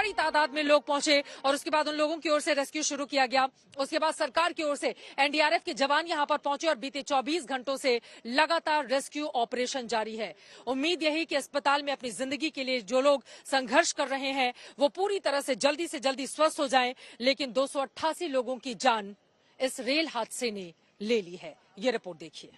बड़ी तादाद में लोग पहुंचे और उसके बाद उन लोगों की ओर से रेस्क्यू शुरू किया गया। उसके बाद सरकार की ओर से एनडीआरएफ के जवान यहां पर पहुंचे और बीते 24 घंटों से लगातार रेस्क्यू ऑपरेशन जारी है। उम्मीद यही कि अस्पताल में अपनी जिंदगी के लिए जो लोग संघर्ष कर रहे हैं वो पूरी तरह से जल्दी स्वस्थ हो जाएं, लेकिन 288 लोगों की जान इस रेल हादसे ने ले ली है। ये रिपोर्ट देखिए।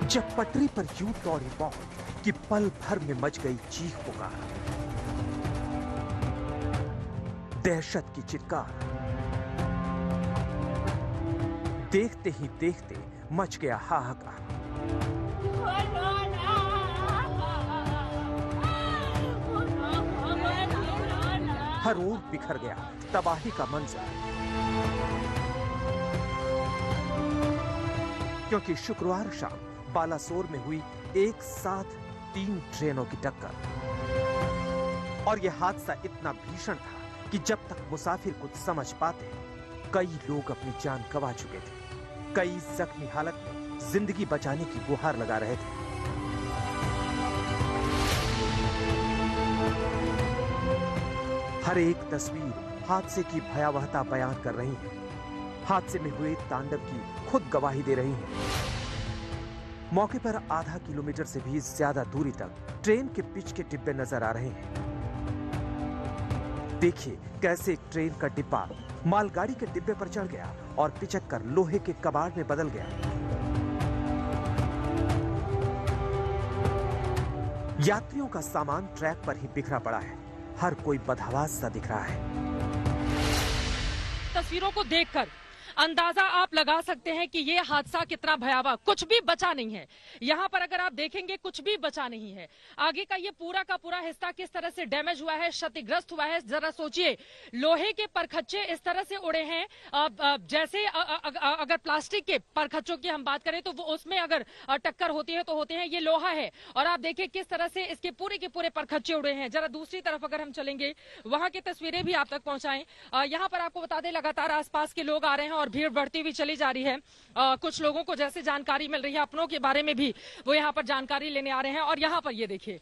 जब पटरी पर यूं दौड़ी मौत कि पल भर में मच गई चीख पुकार, दहशत की चित्कार, देखते ही देखते मच गया हाहाकार। हर ओर बिखर गया तबाही का मंजर, क्योंकि शुक्रवार शाम बालासोर में हुई एक साथ 3 ट्रेनों की टक्कर। और यह हादसा इतना भीषण था कि जब तक मुसाफिर कुछ समझ पाते, कई लोग अपनी जान गंवा चुके थे। कई जख्मी हालत में जिंदगी बचाने की गुहार लगा रहे थे। हर एक तस्वीर हादसे की भयावहता बयान कर रही है। हादसे में हुए तांडव की खुद गवाही दे रही है। मौके पर आधा किलोमीटर से भी ज्यादा दूरी तक ट्रेन के पिच के डिब्बे नजर आ रहे हैं। देखिए कैसे एक ट्रेन का डिब्बा मालगाड़ी के डिब्बे पर चढ़ गया और पिचककर लोहे के कबाड़ में बदल गया। यात्रियों का सामान ट्रैक पर ही बिखरा पड़ा है। हर कोई बदहवास सा दिख रहा है। तस्वीरों को देखकर अंदाजा आप लगा सकते हैं कि ये हादसा कितना भयावह, कुछ भी बचा नहीं है। यहाँ पर अगर आप देखेंगे कुछ भी बचा नहीं है। आगे का ये पूरा का पूरा हिस्सा किस तरह से डैमेज हुआ है, क्षतिग्रस्त हुआ है। जरा सोचिए, लोहे के परखच्चे इस तरह से उड़े हैं जैसे अगर प्लास्टिक के परखच्चों की हम बात करें तो वो उसमें अगर टक्कर होती है तो होते हैं, ये लोहा है। और आप देखिए किस तरह से इसके पूरे के पूरे परखच्चे उड़े हैं। जरा दूसरी तरफ अगर हम चलेंगे, वहां की तस्वीरें भी आप तक पहुंचाएं। यहाँ पर आपको बता दें लगातार आसपास के लोग आ रहे हैं और भीड़ बढ़ती हुई चली जा रही है। कुछ लोगों को जैसे जानकारी मिल रही है अपनों के बारे में भी वो यहाँ पर जानकारी लेने आ रहे हैं। और यहाँ पर ये देखिए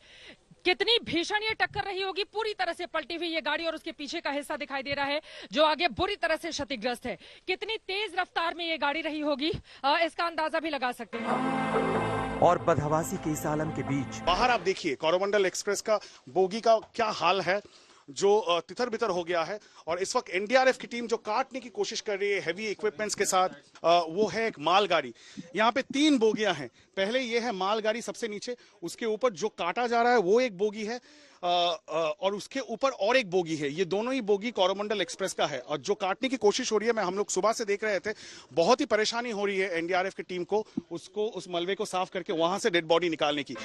कितनी भीषण ये टक्कर रही होगी। पूरी तरह से पलटी हुई ये गाड़ी और उसके पीछे का हिस्सा दिखाई दे रहा है जो आगे बुरी तरह से क्षतिग्रस्त है। कितनी तेज रफ्तार में ये गाड़ी रही होगी इसका अंदाजा भी लगा सकते हैं। और बदहवासी के इस आलम के बीच बाहर आप देखिए कोरोमंडल एक्सप्रेस का बोगी का क्या हाल है, जो तितर बितर हो गया है। और इस वक्त एनडीआरएफ की टीम जो काटने की कोशिश कर रही है हेवी इक्विपमेंट्स के साथ, वो है एक मालगाड़ी। यहाँ पे 3 बोगियां हैं। पहले ये है मालगाड़ी सबसे नीचे, उसके ऊपर जो काटा जा रहा है वो एक बोगी है और उसके ऊपर और एक बोगी है। ये दोनों ही बोगी कोरोमंडल एक्सप्रेस का है और जो काटने की कोशिश हो रही है, हम लोग सुबह से देख रहे थे, बहुत ही परेशानी हो रही है एनडीआरएफ की टीम को उस मलबे को साफ करके वहां से डेड बॉडी निकालने की।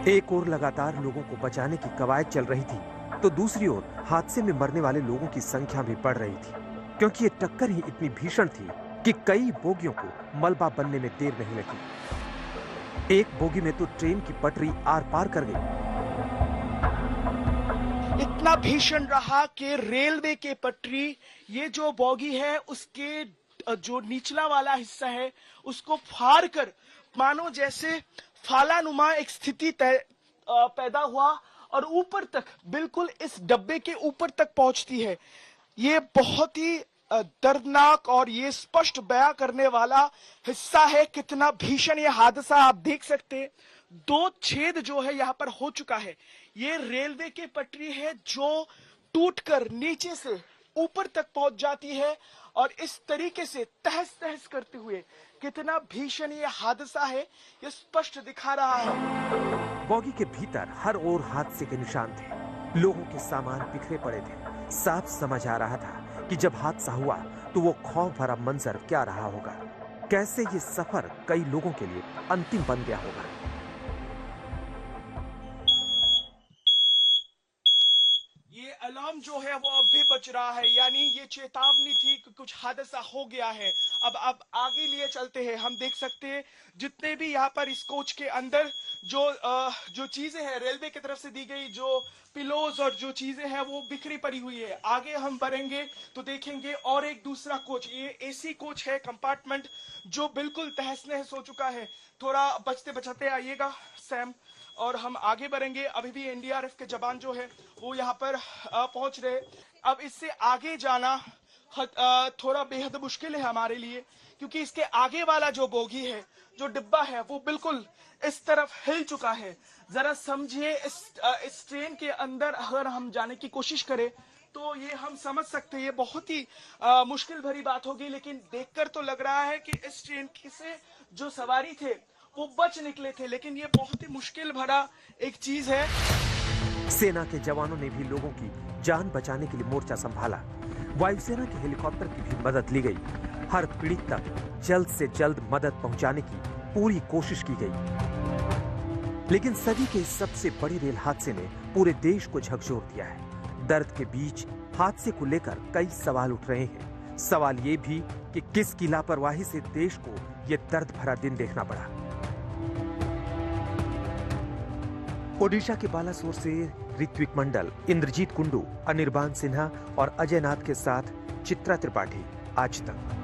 एक ओर लगातार लोगों को बचाने की कवायद चल रही थी तो दूसरी ओर हादसे में मरने वाले लोगों की संख्या भी बढ़ रही थी, क्योंकि ये टक्कर ही इतनी भीषण थी कि कई बोगियों को मलबा बनने में देर नहीं लगी। एक बोगी में तो ट्रेन की पटरी आर पार कर गई। इतना भीषण रहा कि रेलवे के पटरी, ये जो बोगी है उसके जो निचला वाला हिस्सा है उसको फाड़ कर मानो जैसे फालानुमा एक स्थिति पैदा हुआ और ऊपर तक, बिल्कुल इस डब्बे के ऊपर तक पहुंचती है। ये बहुत ही दर्दनाक और ये स्पष्ट बयां करने वाला हिस्सा है कितना भीषण ये हादसा। आप देख सकते हैं 2 छेद जो है यहाँ पर हो चुका है। ये रेलवे की पटरी है जो टूटकर नीचे से ऊपर तक पहुंच जाती है और इस तरीके से तहस तहस करते हुए कितना भीषण ये हादसा है ये स्पष्ट दिखा रहा है। बोगी के भीतर हर ओर हादसे के निशान थे। लोगों के सामान बिखरे पड़े थे। साफ समझ आ रहा था कि जब हादसा हुआ तो वो खौफ भरा मंजर क्या रहा होगा। कैसे ये सफर कई लोगों के लिए अंतिम बन गया होगा। ये अलार्म जो है वो अब भी बज रहा है, यानी ये चेतावनी थी कि कुछ हादसा हो गया है। अब आगे लिए चलते हैं। हम देख सकते हैं जितने भी यहाँ पर इस कोच के अंदर जो चीजें हैं रेलवे की तरफ से दी गई, जो पिलोज और जो चीजें हैं वो बिखरी पड़ी हुई है। आगे हम बढ़ेंगे तो देखेंगे और एक दूसरा कोच, ये एसी कोच है, कंपार्टमेंट जो बिल्कुल तहस नहस हो चुका है। थोड़ा बचते बचाते आइएगा सैम, और हम आगे बढ़ेंगे। अभी भी एनडीआरएफ के जवान जो है वो यहाँ पर पहुंच रहे। अब इससे आगे जाना थोड़ा बेहद मुश्किल है हमारे लिए, क्योंकि इसके आगे वाला जो बोगी है, जो डिब्बा है, वो बिल्कुल इस तरफ हिल चुका है। जरा समझिए, इस ट्रेन के अंदर अगर हम जाने की कोशिश करें तो ये हम समझ सकते हैं, ये बहुत ही मुश्किल भरी बात होगी। लेकिन देखकर तो लग रहा है कि इस ट्रेन से जो सवारी थे वो बच निकले थे, लेकिन ये बहुत ही मुश्किल भरा एक चीज है। सेना के जवानों ने भी लोगों की जान बचाने के लिए मोर्चा संभाला। वायुसेना के हेलीकॉप्टर की भी मदद ली गई। हर पीड़ित तक जल्द से जल्द मदद पहुंचाने की पूरी कोशिश की गई। लेकिन सदी के इस सबसे बड़े रेल हादसे ने पूरे देश को झकझोर दिया है। दर्द के बीच हादसे को लेकर कई सवाल उठ रहे हैं। सवाल ये भी कि किसकी लापरवाही से देश को यह दर्द भरा दिन देखना पड़ा। ओडिशा के बालासोर से ऋत्विक मंडल, इंद्रजीत कुंडू, अनिर्बान सिन्हा और अजय नाथ के साथ चित्रा त्रिपाठी, आज तक।